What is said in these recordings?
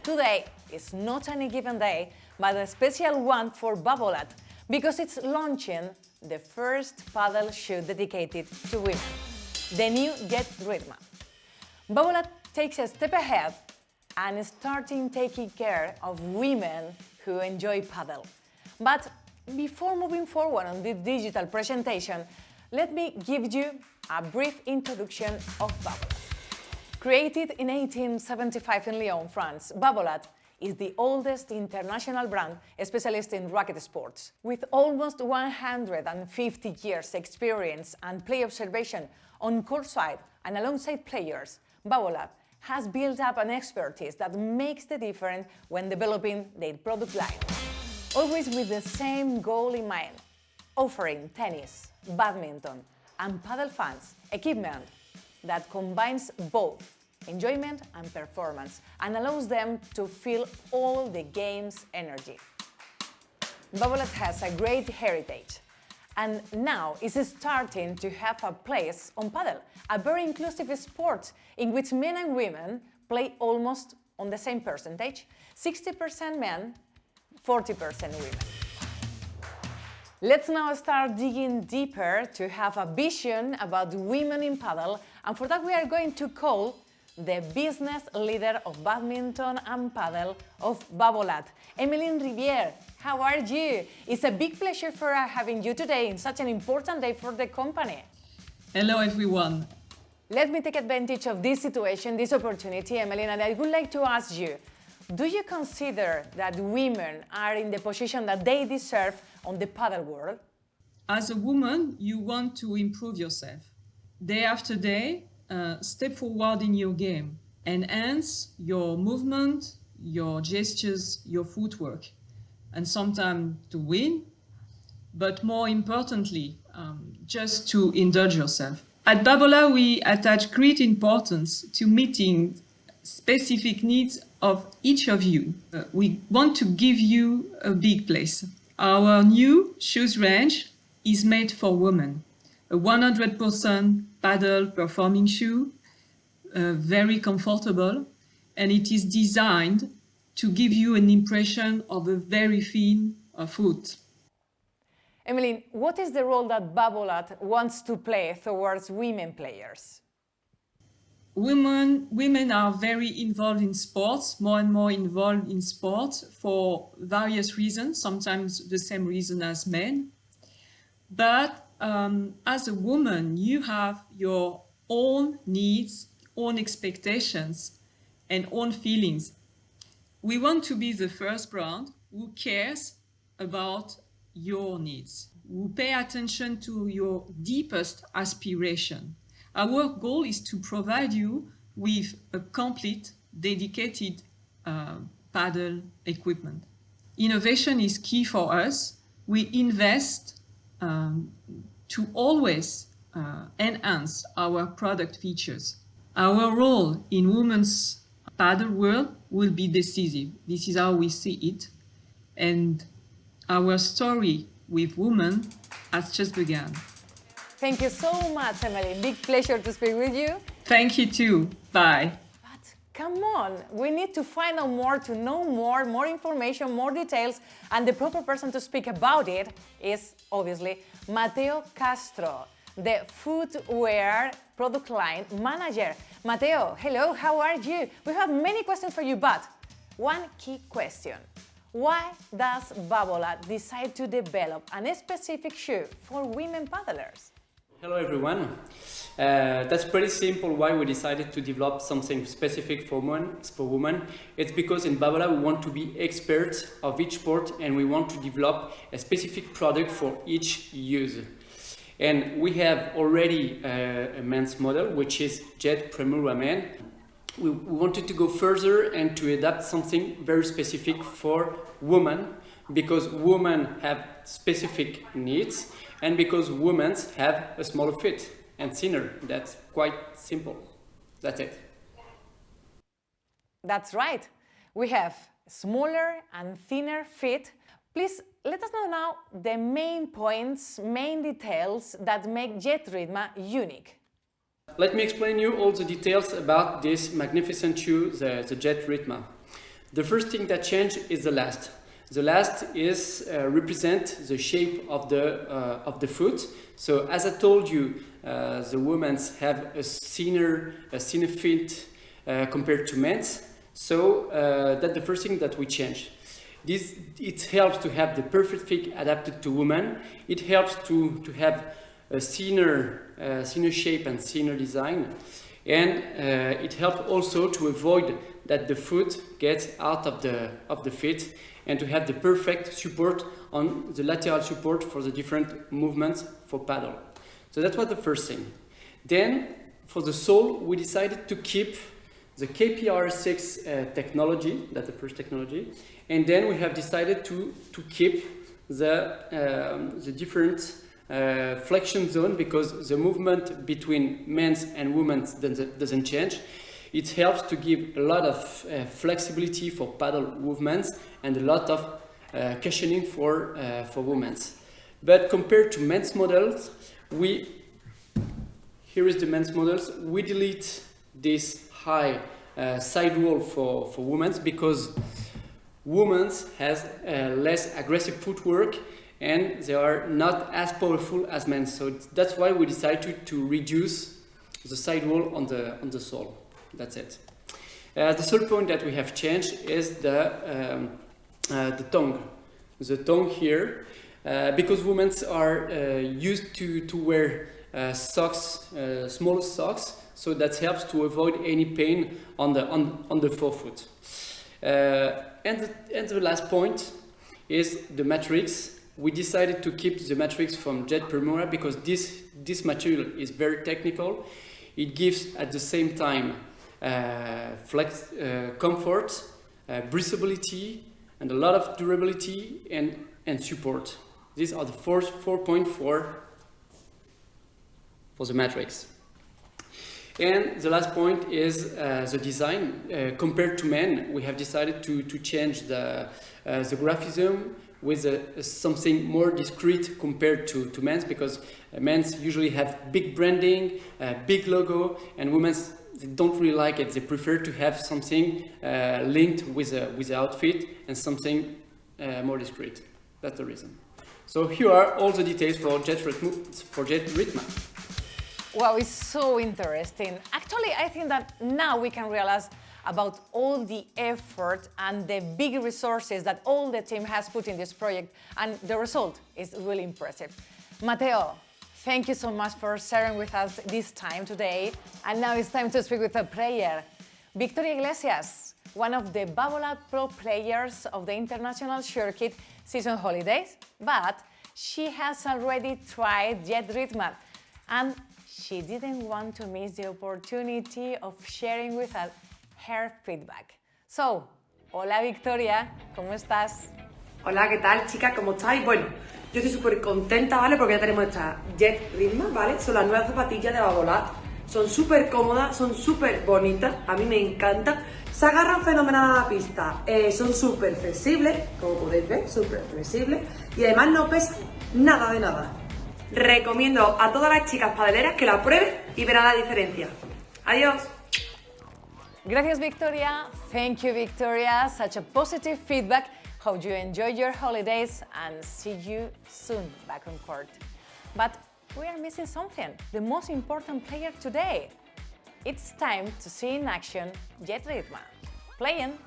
Today is not any given day, but a special one for BABOLAT, because it's launching the first paddle shoe dedicated to women, the new Jet Ritma. BABOLAT takes a step ahead and starting taking care of women who enjoy paddle. But before moving forward on this digital presentation, let me give you a brief introduction of BABOLAT. Created in 1875 in Lyon, France, BABOLAT is the oldest international brand specialist in racket sports. With almost 150 years experience and play observation on courtside and alongside players, BABOLAT has built up an expertise that makes the difference when developing their product line. Always with the same goal in mind, offering tennis, badminton and paddle fans equipment that combines both enjoyment and performance and allows them to feel all the game's energy. BABOLAT has a great heritage and now is starting to have a place on paddle, a very inclusive sport in which men and women play almost on the same percentage, 60% men, 40% women. Let's now start digging deeper to have a vision about women in paddle, and for that we are going to call the business leader of badminton and paddle of BABOLAT, Emelyne Riviere. How are you? It's a big pleasure for having you today in such an important day for the company. Hello everyone. Let me take advantage of this situation, this opportunity, Emelyne, and I would like to ask you, do you consider that women are in the position that they deserve on the paddle world? As a woman, you want to improve yourself. Day after day, step forward in your game. Enhance your movement, your gestures, your footwork. And sometimes to win, but more importantly, just to indulge yourself. At BABOLAT, we attach great importance to meeting specific needs of each of you. We want to give you a big place. Our new shoes range is made for women. A 100% paddle performing shoe, very comfortable, and it is designed to give you an impression of a very thin foot. Emelyne, what is the role that BABOLAT wants to play towards women players? Women are very involved in sports, more and more involved in sports for various reasons, sometimes the same reason as men. But as a woman, you have your own needs, own expectations, and own feelings. We want to be the first brand who cares about your needs, who pay attention to your deepest aspiration. Our goal is to provide you with a complete, dedicated paddle equipment. Innovation is key for us. We invest to always enhance our product features. Our role in women's paddle world will be decisive. This is how we see it. And our story with women has just begun. Thank you so much, Emelyne. Big pleasure to speak with you. Thank you too. Bye. But come on, we need to find out more, to know more information, more details, and the proper person to speak about it is obviously Mateo Castro, the Footwear Product Line Manager. Mateo, hello, how are you? We have many questions for you, but one key question. Why does BABOLAT decide to develop a specific shoe for women paddlers? Hello everyone. That's pretty simple why we decided to develop something specific for women. It's because in BABOLAT we want to be experts of each sport and we want to develop a specific product for each user. And we have already a men's model, which is Jet Ritma Men. We wanted to go further and to adapt something very specific for women, because women have specific needs and because women have a smaller feet and thinner. That's quite simple. That's it. That's right. We have smaller and thinner feet. Please let us know now the main points, main details that make Jet Ritma unique. Let me explain you all the details about this magnificent shoe, the Jet Ritma. The first thing that changed is the last. The last is represent the shape of the foot. So as I told you, the women's have a thinner feet compared to men's. So that's the first thing that we changed. It helps to have the perfect fit adapted to women. It helps to have a thinner shape and thinner design. And it helps also to avoid that the foot gets out of the feet, and to have the perfect support on the lateral support for the different movements for paddle. So that was the first thing. Then for the sole, we decided to keep the KPR6 technology, that's the first technology, and then we have decided to keep the different flexion zone, because the movement between men's and women's doesn't change. It helps to give a lot of flexibility for paddle movements and a lot of cushioning for women's. But compared to men's models, here is the men's models. We delete this high sidewall for women's, because women's has less aggressive footwork and they are not as powerful as men. So that's why we decided to reduce the sidewall on the sole. That's it. The third point that we have changed is the tongue. The tongue here, because women are used to wear socks, small socks, so that helps to avoid any pain on the forefoot. And the last point is the matrix. We decided to keep the matrix from Jet Ritma because this material is very technical. It gives at the same time comfort, breathability, and a lot of durability and support. These are the four points for the matrix. And the last point is the design. Compared to men, we have decided to change the graphism with something more discreet compared to men's, because men's usually have big branding, big logo, and women's they don't really like it. They prefer to have something linked with the outfit and something more discreet. That's the reason. So here are all the details for Jet Ritma. Wow, it's so interesting. Actually, I think that now we can realize about all the effort and the big resources that all the team has put in this project, and the result is really impressive. Mateo, thank you so much for sharing with us this time today. And now it's time to speak with a player. Victoria Iglesias, one of the BABOLAT Pro Players of the international circuit season holidays, but she has already tried Jet Ritma, and she didn't want to miss the opportunity of sharing with us her feedback. So, hola Victoria, ¿cómo estás? Hola, ¿qué tal, chicas? ¿Cómo estáis? Bueno, yo estoy súper contenta, ¿vale? Porque ya tenemos esta Jet Ritma, ¿vale? Son las nuevas zapatillas de BABOLAT. Son súper cómodas, son súper bonitas, a mí me encantan. Se agarran fenomenal a la pista, son súper flexibles, como podéis ver, súper flexibles. Y además no pesan nada de nada. Recomiendo a todas las chicas padeleras que la prueben y verán la diferencia. Adiós. Gracias, Victoria. Thank you, Victoria. Such a positive feedback. Hope you enjoy your holidays and see you soon back on court. But we are missing something, the most important player today. It's time to see in action Jet Ritma. Playing.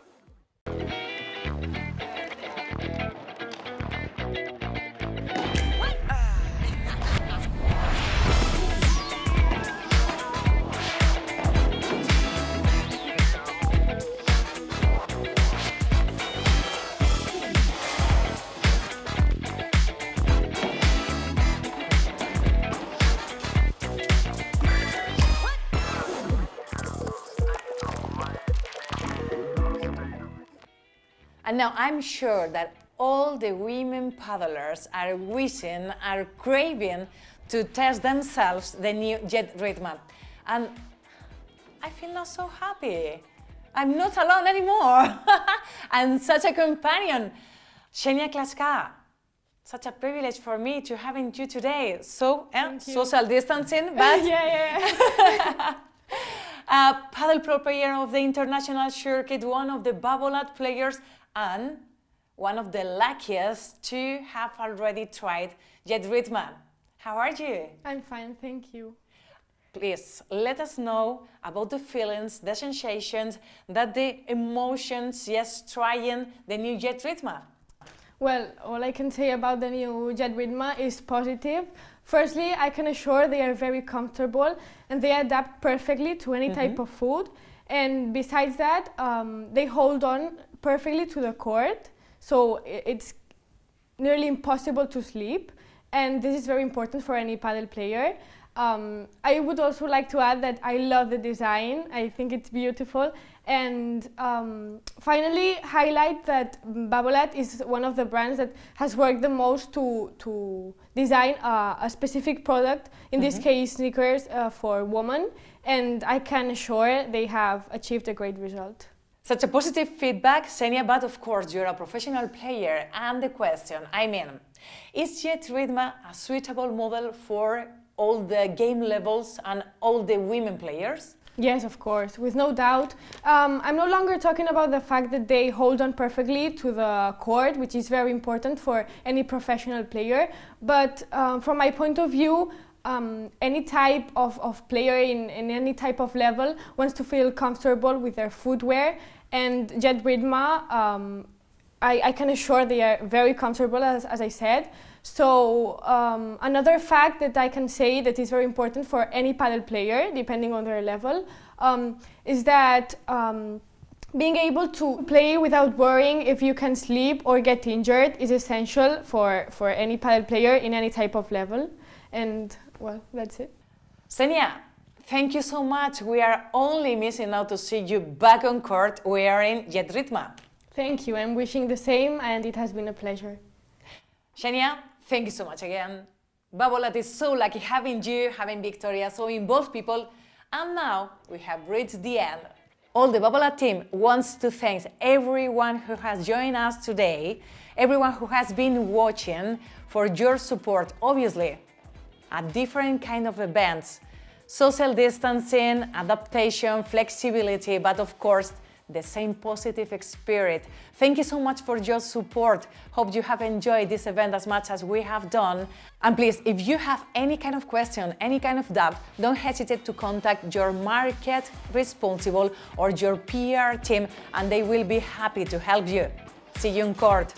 And now I'm sure that all the women paddlers are wishing, are craving to test themselves the new Jet Ritma. And I feel not so happy. I'm not alone anymore. And such a companion. Senia Klaska, such a privilege for me to having you today. So, social distancing, but... yeah. Padel Pro Player of the international circuit, one of the BABOLAT players, and one of the luckiest to have already tried Jet Ritma. How are you? I'm fine, thank you. Please let us know about the feelings, the sensations, the emotions, yes, trying the new Jet Ritma. Well, all I can say about the new Jet Ritma is positive. Firstly, I can assure they are very comfortable and they adapt perfectly to any type of food. And besides that, they hold on perfectly to the court, so it's nearly impossible to sleep. And this is very important for any padel player. I would also like to add that I love the design. I think it's beautiful. And finally, highlight that BABOLAT is one of the brands that has worked the most to design a specific product, in this case sneakers for women, and I can assure they have achieved a great result. Such a positive feedback, Senia, but of course you're a professional player, and the question, is Jet Ritma a suitable model for all the game levels and all the women players? Yes, of course, with no doubt. I'm no longer talking about the fact that they hold on perfectly to the court, which is very important for any professional player, but from my point of view, any type of player in any type of level wants to feel comfortable with their footwear, and Jet Ritma, I can assure they are very comfortable, as I said. So another fact that I can say that is very important for any padel player, depending on their level, is that being able to play without worrying if you can sleep or get injured is essential for any padel player in any type of level. And well, that's it. Senia, thank you so much. We are only missing out to see you back on court wearing Jet Ritma. Thank you. I'm wishing the same, and it has been a pleasure. Xènia, thank you so much again. BABOLAT is so lucky having you, having Victoria, so involved people, and now we have reached the end. All the BABOLAT team wants to thank everyone who has joined us today, everyone who has been watching, for your support, obviously, at different kind of events, social distancing, adaptation, flexibility, but of course, the same positive spirit. Thank you so much for your support. Hope you have enjoyed this event as much as we have done. And please, if you have any kind of question, any kind of doubt, don't hesitate to contact your market responsible or your PR team, and they will be happy to help you. See you in court.